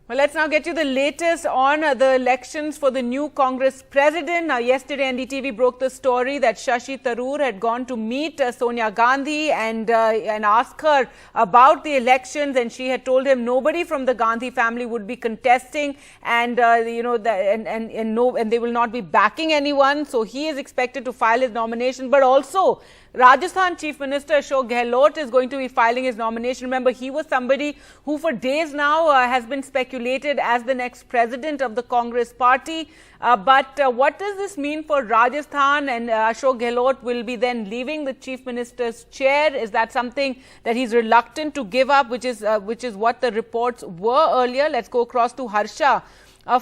Well, let's now get you the latest on the elections for the new Congress president. Now, yesterday NDTV broke the story that Shashi Tharoor had gone to meet Sonia Gandhi and ask her about the elections, and she had told him nobody from the Gandhi family would be contesting, and and they will not be backing anyone. So he is expected to file his nomination, but also Rajasthan Chief Minister Ashok Gehlot is going to be filing his nomination. Remember, he was somebody who for days now has been speculated as the next president of the Congress party. But what does this mean for Rajasthan? And Ashok Gehlot will be then leaving the Chief Minister's chair. Is that something that he's reluctant to give up, which is what the reports were earlier? Let's go across to Harsha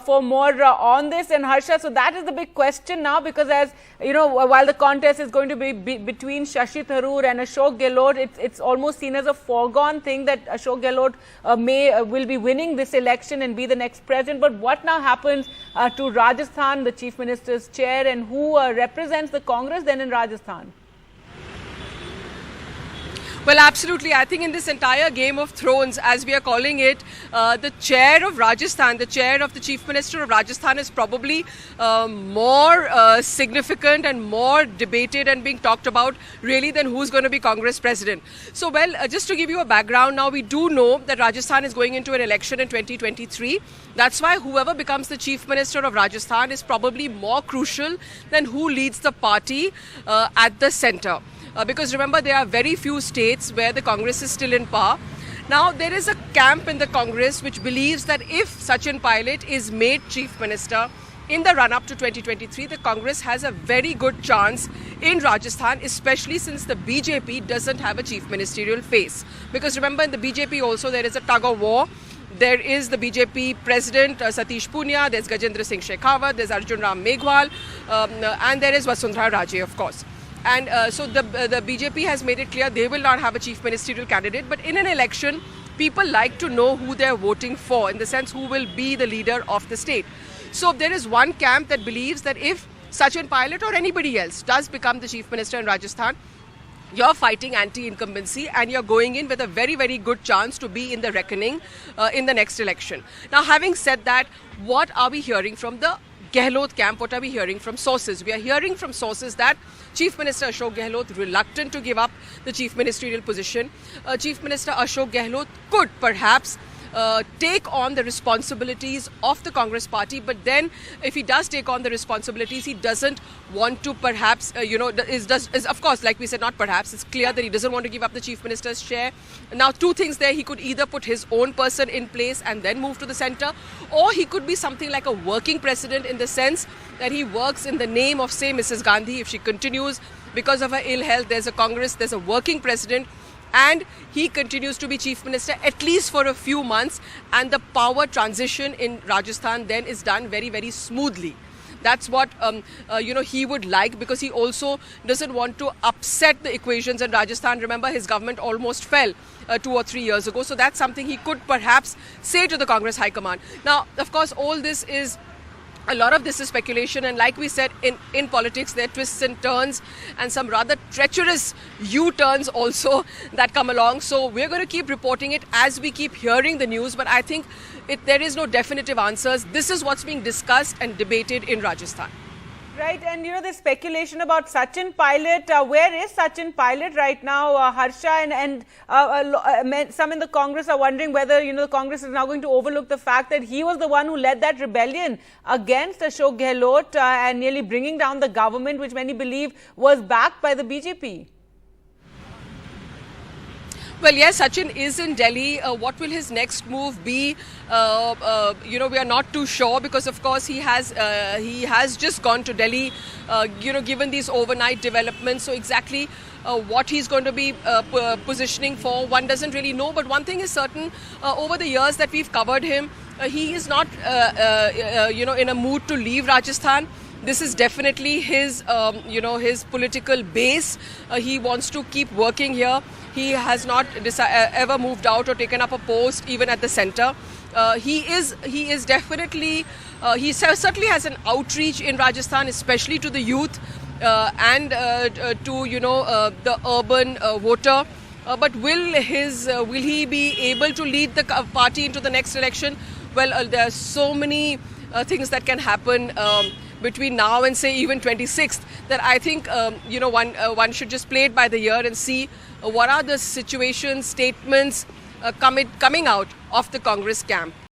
for more on this. And Harsha, so that is the big question now, because as you know, while the contest is going to be between Shashi Tharoor and Ashok Gehlot, it's almost seen as a foregone thing that Ashok Gehlot will be winning this election and be the next president. But what now happens to Rajasthan, the Chief Minister's chair, and who represents the Congress then in Rajasthan? Well, absolutely. I think in this entire Game of Thrones, as we are calling it, the chair of Rajasthan, the chair of the Chief Minister of Rajasthan is probably more significant and more debated and being talked about really than who's going to be Congress president. So, well, just to give you a background now, we do know that Rajasthan is going into an election in 2023. That's why whoever becomes the Chief Minister of Rajasthan is probably more crucial than who leads the party at the centre. Because remember, there are very few states where the Congress is still in power. Now, there is a camp in the Congress which believes that if Sachin Pilot is made Chief Minister in the run-up to 2023, the Congress has a very good chance in Rajasthan, especially since the BJP doesn't have a Chief Ministerial face. Because remember, in the BJP also there is a tug-of-war. There is the BJP President Satish Punia, there's Gajendra Singh Shekhawat, there's Arjun Ram Meghwal, and there is Vasundhara Raje, of course. And so the BJP has made it clear they will not have a chief ministerial candidate. But in an election, people like to know who they're voting for, in the sense who will be the leader of the state. So there is one camp that believes that if Sachin Pilot or anybody else does become the chief minister in Rajasthan, you're fighting anti-incumbency and you're going in with a very, very good chance to be in the reckoning in the next election. Now, having said that, what are we hearing from the Gehlot camp? What are we hearing from sources? We are hearing from sources that Chief Minister Ashok Gehlot reluctant to give up the chief ministerial position. Chief Minister Ashok Gehlot could perhaps take on the responsibilities of the Congress party, but then if he does take on the responsibilities, he doesn't want to perhaps, of course, like we said, not perhaps, it's clear that he doesn't want to give up the Chief Minister's chair. Now, two things there: he could either put his own person in place and then move to the centre, or he could be something like a working president, in the sense that he works in the name of, say, Mrs. Gandhi. If she continues because of her ill health, there's a Congress, there's a working president, and he continues to be Chief Minister at least for a few months, and the power transition in Rajasthan then is done very, very smoothly. That's what he would like, because he also doesn't want to upset the equations in Rajasthan. Remember, his government almost fell 2 or 3 years ago. So that's something he could perhaps say to the Congress High Command. Now, of course, a lot of this is speculation, and like we said, in politics there are twists and turns and some rather treacherous U-turns also that come along. So we're going to keep reporting it as we keep hearing the news, but I think there is no definitive answers. This is what's being discussed and debated in Rajasthan. Right, and there's speculation about Sachin Pilot. Where is Sachin Pilot right now, Harsha? And some in the Congress are wondering whether the Congress is now going to overlook the fact that he was the one who led that rebellion against Ashok Gehlot and nearly bringing down the government, which many believe was backed by the BJP. Well, yes, Sachin is in Delhi. What will his next move be? We are not too sure, because, of course, he has just gone to Delhi, given these overnight developments. So exactly what he's going to be positioning for, one doesn't really know. But one thing is certain, over the years that we've covered him, he is not, in a mood to leave Rajasthan. This is definitely his political base. He wants to keep working here. He has not ever moved out or taken up a post even at the centre. He certainly has an outreach in Rajasthan, especially to the youth and to the urban voter. But will he be able to lead the party into the next election? well, there are so many things that can happen between now and say even 26th, that I think one should just play it by the ear and see what are the situations, statements coming out of the Congress camp.